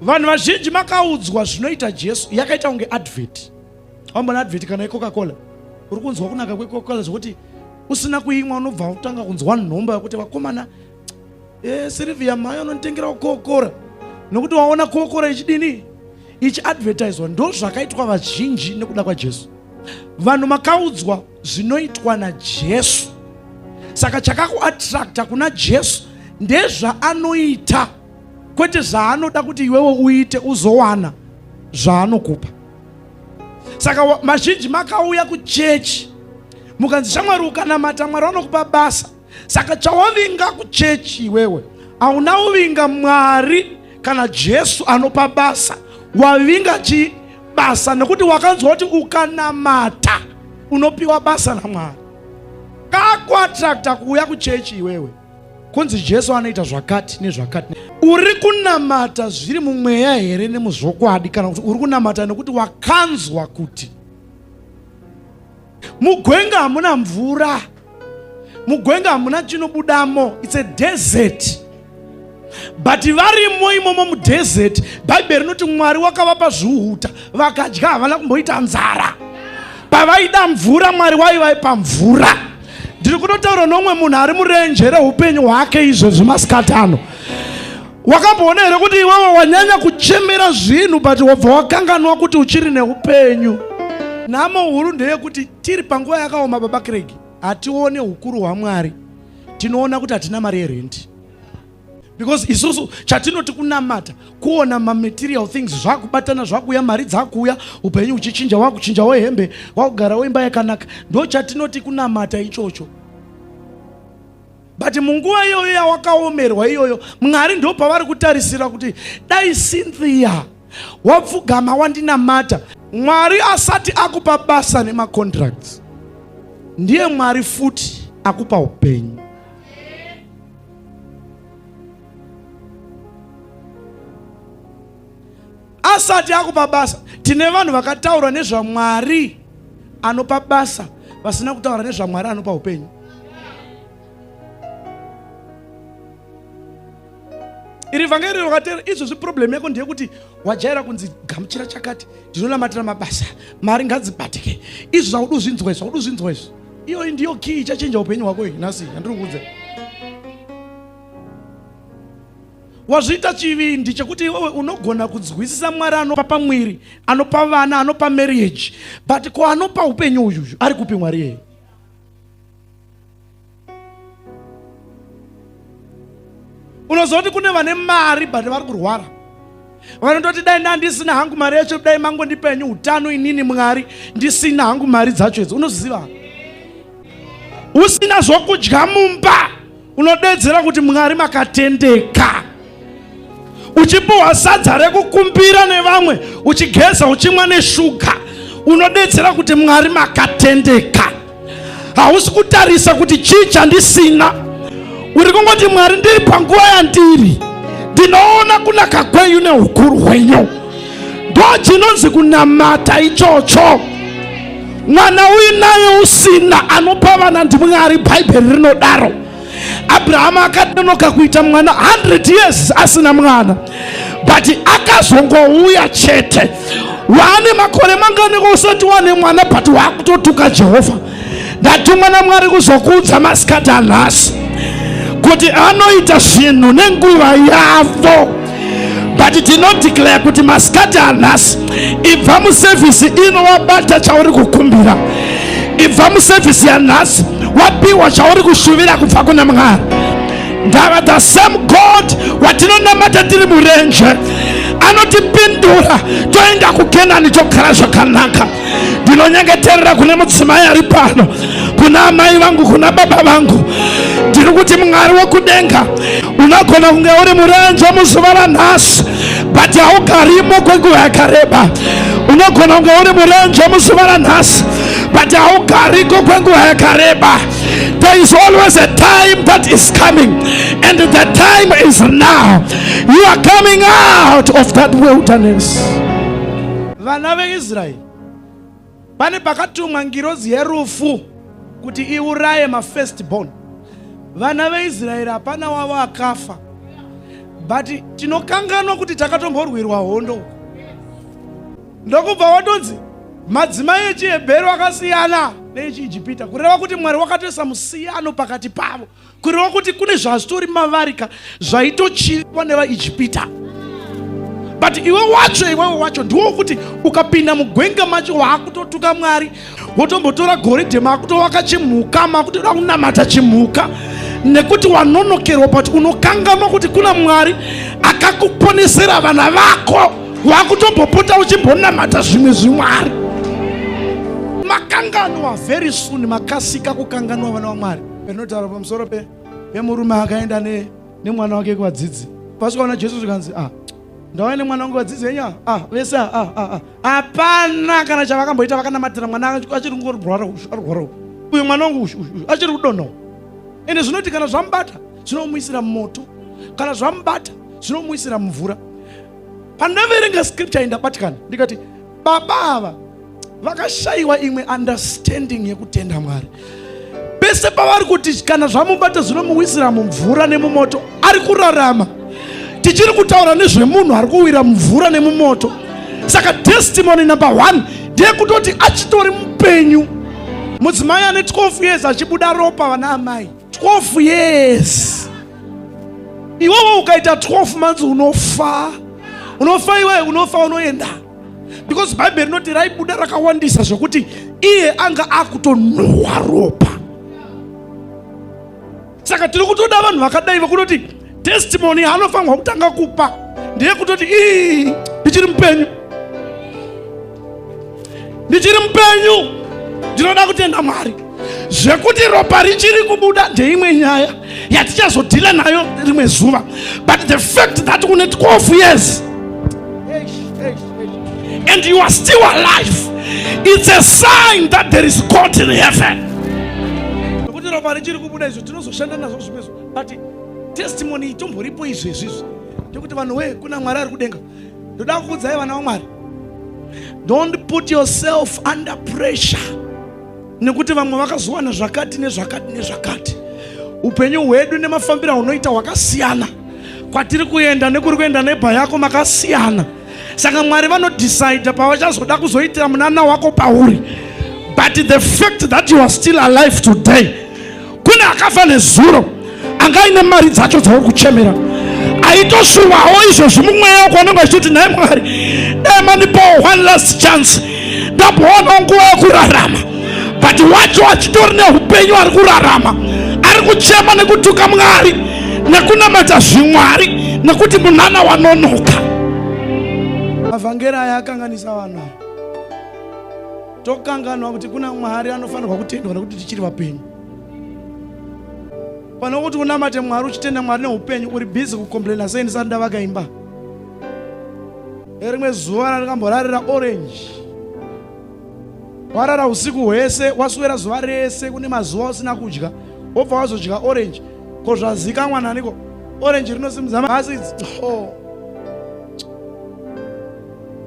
Vanhu vazhinji makaudzwa zvinoita Jesu yakaita kunge advert. Wambona advert kana Coca-Cola. Uri kunzwa kunaka kweCoca-Cola zvokuti usina kuimwa unobva utanga kunzwa nhomba yokuti vakomana Silvia mai unonditengera Coca-Cola. Nokuti waona Coca-Cola ichidini? Ichiadvertiswa. Ndo zvakaitwa vazhinji nekuda kwaJesu. Vanhu makaudzwa zvinoitwa naJesu. Saka chakakuattracta kuna Jesu ndezvaanoita, kwete zvaanoda kuti iwewe uite uzowana zvaanokupa. Saka mazhinji makauya kuchechi mukanzi shamwari ukanamata Mwari anokupa basa. Saka chawavinga kuchechi iwewe hauna uvinga Mwari kana Jesu anopa basa. Wavinga basa nekuti wakanzwa kuti ukanamata unopiwa basa naMwari. Kakuattracta kuuya kuchechi iwewe kunzi Jesu anoita zvakati nezvakati. Uri kunamata zviri mumweya here nemuzvokwadi, kana kuti uri kunamata nekuti wakanzwa kuti mugwenga hamuna mvura, mugwenga hamuna chinobudamo, it's a desert. But varimo imomo mudesert, Bible rinoti Mwari wakavapa zvihuta vakadya havana kumboita nzara. Pavaida mvura Mwari waivaipa mvura. Ndiri kunotaura nomwe munhu ari murenje reupenyu hwake izvozvi masikati ano. Wakamboona here kuti iwewe wanyanya kuchemera zvinhu but wabva wakanganwa kuti uchiri neupenyu? Nhamo huru ndeyekuti tiri panguva yakaoma baba Craig, hatione hukuru hwaMwari, tinoona kuti hatina mari yerendi. Because isusu chatinoti kunamata, kuona material things zvakubatana zvakuya, mari dzakuya, upenyu uchichinja, wakuchinjawo hembe, wakugarawo imba yakanaka, ndo chatinoti kunamata ichocho. But munguva iyoyo yawakaomerwa iyoyo, Mwari ndo pavari kutarisira kuti dai Cynthia wapfugama wandinamata. Mwari asati akupa basa nema contracts, ndiye Mwari futi akupa upenyu. Asati akupa basa. Tine vanhu vakataura nezvaMwari anopa basa vasina kutaura nezvaMwari anopa upenyu. Iri vhangeri rokatera izvozvi problem yako ndeyekuti wajaira kunzi gamuchira chakati ndinonamatira mabasa, mari ngadzibatike, izvi zvaudu zvinzwa izvi, zvaudu zvinzwa izvi. Iyo ndiyo key ichachinja upenyu hwako nhasi handiri kuudza. Wazviita chivindi chekuti iwewe unogona kunzwisisa Mwari anopa pamwiri, anopa vana, anopa marriage, but ko anopa upenyu uyu ari kupi Mwari yeye? Unozoti kune vane mari but vari kurwara. Vanototi dai ndandisina hangu mari yacho dai mangondipenyu utano inini Mwari ndisina hangu mari dzacho idzi. Unoziva? Usina zvokudya mumba unodedzera kuti Mwari makatendeka. Uchipuwa sadza rekukumbira nevamwe, uchigeza uchimwa neshuga, unodedzera kuti Mwari makatendeka. Hausi kutarisa kuti chii chandisina. Uri kungoti Mwari ndiri panguva yandiri, ndinoona kunaka kwenyu nehukuru hwenyu. Ndo chinonzi kunamata ichocho. Mwana uyu naye usina anopa vana ndiMwari, Bhaibheri rinodaro. Abrahama akadenoka kuita mwana 100 years asina mwana, but akazongouya chete. Wane makore mangani usati wane mwana but wakutotuka Jehovha. Ndatumwa naMwari kuzokuudza masikati anhasi kuti anoita zvinhu nenguva yavo. But tinodeclare kuti masikati anhasi ibva muservice ino wabata chauri kukumbira, ibva muservice yanhasi wapiwa chauri kushuvira kubva kuna Mwari. Ndava the same God watinonamata tiri murenje anotipindura toenda kuKenani togara zvakanaka. Ndinonyengeterera kune mudzimai ari pano, kuna amai vangu, kuna baba vangu, ndiri kuti Mwari wekudenga unogona kunge uri murenje muzuva ranhasi but haugarimo kwenguva yakareba. Unogona kunge uri murenje muzuva ranhasi but haugariko kwenguva yakareba. There is always a time that is coming, and the time is now. You are coming out of that wilderness. Vana veIsraeri pane pakatumwa ngirozi yerufu kuti iuraye ma firstborn. Vana veIsraeri hapana wavo akafa, but tinokanganwa kuti takatomborwirwa hondo. Ndokubva watonzi madzimai echiHebheru akasiyana neechiIjipita, kureva kuti Mwari wakatoisa musiyano pakati pavo, kureva kuti kune zvazvitori mavarika zvaitochirwa nevaIjipita. But iwe wacho ndiwo kuti ukapinda mugwenga macho waakutotuka Mwari, wotombotora goridhe makutovaka chimhuka, makutoda kunamata chimhuka, nekuti wanonokerwa, but unokanganwa kuti kuna Mwari akakuponesera vana vako, wakutombopota uchimbonamata zvimwe zvimwari. Makanganwa very soon, makasika kukanganwa vana vaMwari. Penotaura pamusoro pemurume akaenda nemwana wake kuvadzidzi, pasvikaona Jesu zvikanzi ndauya nemwana wangu vadzidzi enya vese hapana kana chavakamboita, vakanamatira mwana achiri kungorwara uyu mwana wangu achiri kudonhawa. Ende zvinoti kana zvamubata zvinomuisira moto, kana zvamubata zvinomuisira mvura. Pandaverenga scripture ndabatikana ndikati baba ava vakashayiwa imwe understanding yekutenda Mwari. Pese pavari kuti kana zvamubata zvinomuwisira mumvura nemumoto, ari kurarama. Tichiri kutaura nezvemunhu ari kuwira mumvura nemumoto. Saka testimony number 1 ndeyekutoti achitori mupenyu. Mudzimai ane 12 years achibuda ropa vana amai 12 years. Iwewe ukaita 12 months unofa iwe, unofa unoenda. Because Bible rinoti raibuda rakawandisa zvokuti iye anga akutonhuhwa ropa. Saka tiri kutoda vanhu vakadai vakunoti testimony hanofanirwa kutanga kupa ndeyekutoti ndichiri mupenyu, ndinoda kutenda Mwari. Zvekuti ropa richiri kubuda ndeimwe nyaya yatichazodhila nayo rimwe zuva, but the fact that une 12 years and you are still alive, it's a sign that there is God in heaven. Kuti ropa richiri kubuda izvo tinozoshanda nazvo zvimwezo, but testimony itomboripo izvezvizvi ndekuti vanhu kuna Mwari ari kudenga. Ndoda kukuudzai vana vaMwari, don't put yourself under pressure nekuti vamwe vakazowana zvakati nezvakati. Upenyu hwedu nemafambiro hunoita hwakasiyana, kwatiri kuenda nekuri kuenda nebha yako makasiyana. Saka Mwari vanodecide pavachazoda kuzoitira munana wako pauri. But the fact that you are still alive today, kune akafa nezuro angaine mari dzacho dzauri kuchemera, aitoshuvawo izvozvi mumweya wako anenge achitoti naye Mwari dai mandipawo one last chance, ndamboona nguva yekurarama. But wacho achitori neupenyu ari kurarama, ari kuchema nekutuka Mwari nekunamata zvimwari nekuti munana wanonoka. Mavhangeri aya akanganisa vanhu. Tokanganwa kuti kuna Mwari anofanirwa kutendwa nekuti tichiri vapenyu. Pano kuti unamate Mwari uchitenda Mwari neupenyu, uri busy kukomplaina sei ndisati ndavaka imba. Rimwe zuva randakamborarira orange, warara usiku hwese, waswera zuva rese, kune mazuva usina kudya, wobva wazodya orange. Ko zvazika mwananiko, orange rinosimudza maasidi.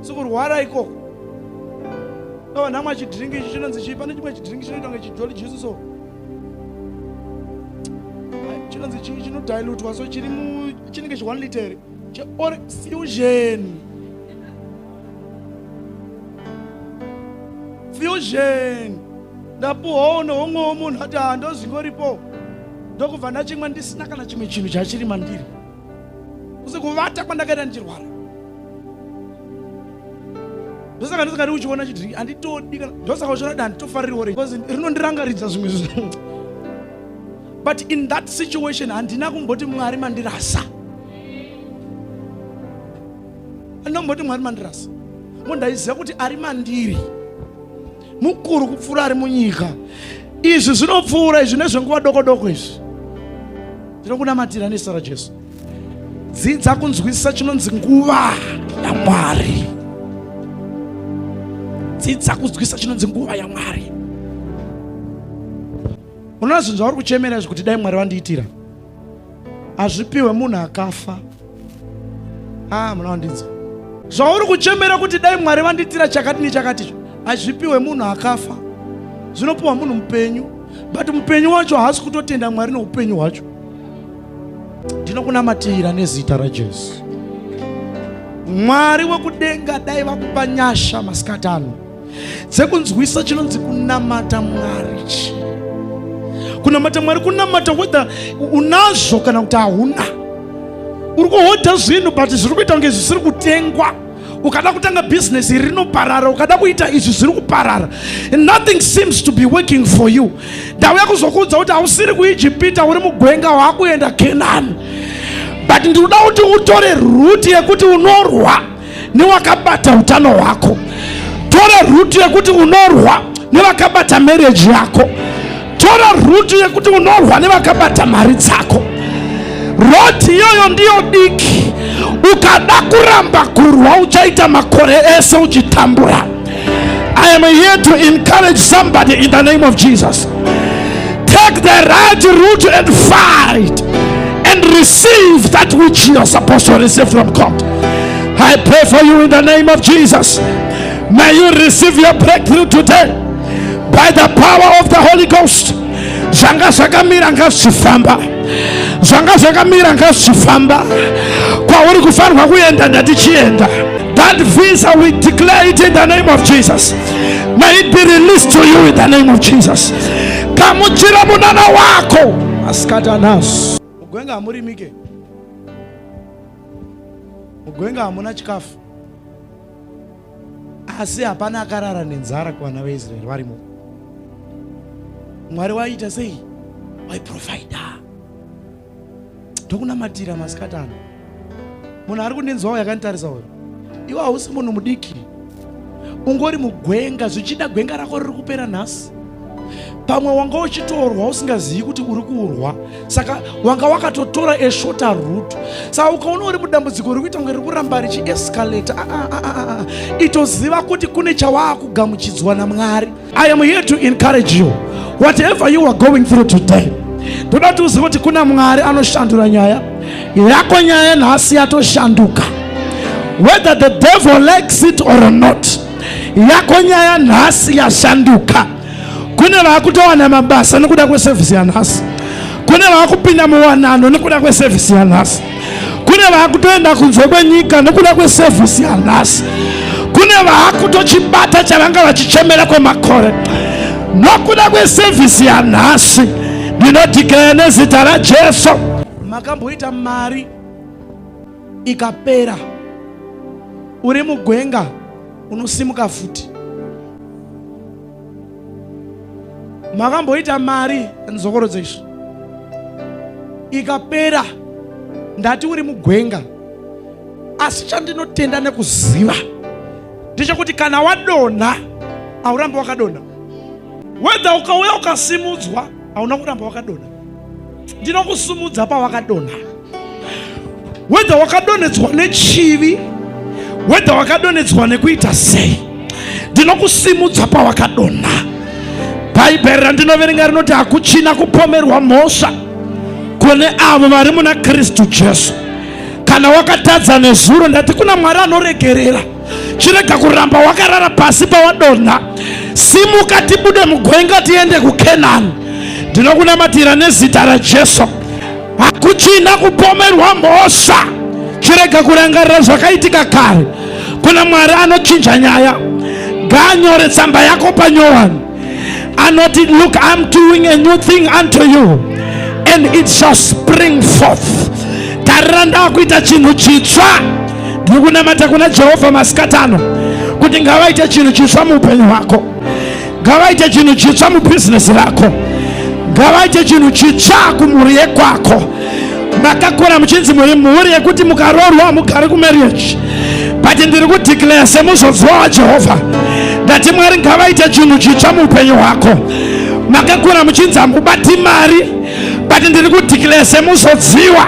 Sikurwara ikoko. Namwa chidhiringi ichi chinonzi chii? Pane chimwe chidhiringi chinoitwa ngechidholi Jesu so. Chinonzi chii chinodilutwa so chiri chinenge 1 liter. Fusion. Ndapuwa nomwe womunhu ati ndozingoripo. Ndokubva ndachimwa ndisina kana chimwe chinhu chachiri mandiri. Usikuvata kwandakaita ndichirwara. Ndosaka ndisingari uchiona chidhiringi handitodi kana ndosaka uchiona kuti handitofariri orange because rinondirangaridza zvimwe zvinhu. But in that situation handina kumboti Mwari mandirasa. Handinomboti Mwari mandirasa. Ndaiziva kuti ari mandiri, mukuru kupfuura ari munyika. Izvi zvinopfuura izvi nezvenguva doko izvi. Ndinokunamatira nezita raJesu. Dzidza kunzwisisa chinonzi nguva yaMwari. Dzidza kunzwisisa chinonzi nguva yaMwari. Unoona zvinhu zvauri kuchemera izvi kuti dai Mwari vandiitira, hazvipiwe munhu akafa. Muna wandinzwa. Zvauri kuchemera kuti dai Mwari vandiitira chakati nechakati, hazvipiwe munhu akafa, zvinopiwa munhu mupenyu. But mupenyu wacho haasi kutotenda Mwari neupenyu hwacho. ndinokunamatira nezita raJesu. Mwari wekudenga dai vakupa nyasha masikati ano dzekunzwisa chinonzi kunamata Mwari. Kunamata Mwari, kunamata whether unazvo kana kuti hauna. Uri kuhodha zvinhu but zviri kuita kunge zvisiri kutengwa. Ukada kutanga business rinoparara, ukada kuita izvi zviri kuparara. Nothing seems to be working for you. Ndauya kuzokuudza kuti hausiri kuIjipita, uri mugwenga wakuenda Kenani. But ndinoda kuti utore route yekuti unorwa newakabata utano hwako. Tora route yekuti unorwa newakabata marriage yako. Tora route yekuti unorwa newakabata mari dzako. Road iyoyo ndiyo diki. Ukada kuramba kurwa uchaita makore ese uchitambura. I am here to encourage somebody in the name of Jesus. Take the right route and fight and receive that which you are supposed to receive from God. I pray for you in the name of Jesus. May you receive your breakthrough today by the power of the Holy Ghost. Zvanga zvakamira ngazvifamba. Zvanga zvakamira ngazvifamba. Kwauri kufanirwa kuenda ndatichienda. That visa we declare it in the name of Jesus. May it be released to you in the name of Jesus. Kamuchira munana wako askata naso. Mugwenga hamurimike. Mugwenga hamuna chikafu. Asi hapana akarara nenzara kuvana veIsraeri varimo. Mwari waita sei? Waiprovider. Ndokunamatira masikati ano. Munhu ari kundinzwawo yakanditarisa uyu. Iwe hausi munhu mudiki. Ungori mugwenga, zvichida gwenga rako riri kupera nhasi. Pamwe wanga uchitorwa usingazivi kuti uri kuurwa. Saka wanga wakatotora a shorter route. Saka ukaona uri mudambudziko riri kuita kunge riri kuramba richiescalate. Itoziva kuti kune chawakugamuchidzwa naMwari. I am here to encourage you. Whatever you are going through today, toda tuzive kuti kuna Mwari anoshandura nyaya. Yako nyaya nhasi yatoshanduka. Whether the devil likes it or not, yako nyaya nhasi yashanduka. Kune vakutowana mabasa nekuda kweservice yanhasi. Kune vakupinda muwanano nekuda kweservice yanhasi. Kune vakutoenda kunze kwenyika nekuda kweservice yanhasi. Kune vakutochibata chavanga vachichemera kwemakore nokuda kweservice yanhasi. Ndinodhikira nezita raJesu. Makamboita mari ikapera, uri mugwenga unosimuka futi. Makamboita mari nzokorodze izvi ikapera, ndati uri mugwenga. Asi chandinotenda nekuziva ndechekuti kana wadonha haurambi wakadonha. Whether ukauya ukasimudzwa hauna kuramba wakadonha. Ndinokusumudza pawakadonha. Whether wakadonhedzwa nechivi, whether wakadonhedzwa nekuita sei, ndinokusimudza pawakadonha. Bhaibheri randinoverenga rinoti hakuchina kupomerwa mhosva kune avo vari muna Kristu Jesu. Kana wakatadza nezuro, ndati kuna Mwari anoregerera. Chirega kuramba wakarara pasi pawadonha. Simuka tibude mugwenga tiende kuKenani. Ndinokunamatira nezita raJesu. Hakuchina kupomerwa mhosva. Chirega kurangarira zvakaitika kare. Kuna Mwari anochinja nyaya. Nganyore tsamba yako panyowani. Anoti, look, I'm doing a new thing unto you, and it shall spring forth. Taranda kuita chinhu chitsva. Ndikunamata kuna Jehovha masikati ano kuti ngavaite chinhu chitsva muupenyu hwako. Ngavaite chinhu chitsva mubizinesi rako. Ngavaite chinhu chitsva kumhuri yekwako. Makakura muchinzi muri mhuri yekuti mukarorwa mugare kumarriage. But ndiri kudeclare semuzodzwa waJehovha, ndati Mwari ngavaite chinhu chitsva muupenyu hwako. Makakura muchinzi hamubati mari, but ndiri kudeclare semuzodziwa,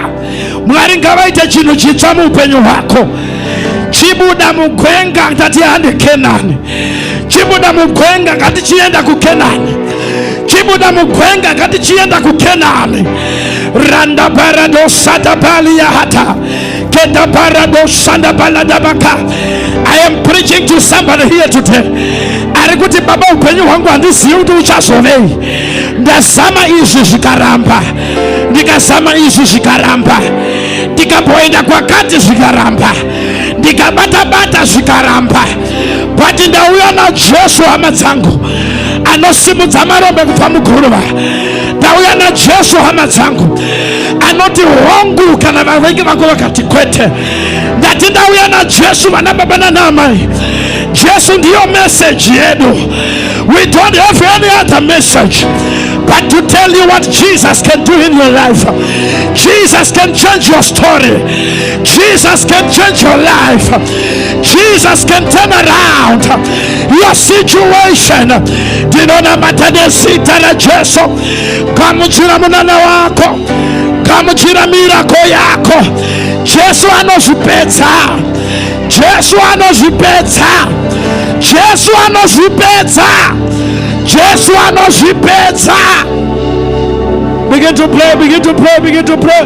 Mwari ngavaite chinhu chitsva muupenyu hwako. Chibuda mugwenga ngatiende Kenani. Chibuda mugwenga ngatichienda kuKenani. Chibuda mugwenga ngatichienda kuKenani. Randa barado sada balia hata. Keta barado sada balada baka. I am preaching to somebody here today. Arikuti baba upenyu wangu andisi yudu uchasonei. Ndasama isu shikaramba. Nikasama isu shikaramba. Ndikapoenda kwa kati shikaramba. Ndikabata shikaramba. But ndauya na Jesu amadzangu. Anosimudza marombe kubva muguruva. Ndauya na Jesu amadzangu. Anoti hongu kana vavengi vangu vakati kwete. Ndati ndauya na Jesu vana baba nana amai. Jesu ndiyo message yedu. We don't have any other message but to tell you what Jesus can do in your life. Jesus can change your story. Jesus can change your life. Jesus can turn around your situation. Dinona matane sita na Jesu. Kamuchira munana wako. Kamuchira mirako yako. Jesu anozvipedza. Jesu anozvipedza. Jesu anozvipedza. Jesu anozvipedza. Begin to pray, begin to pray, begin to pray.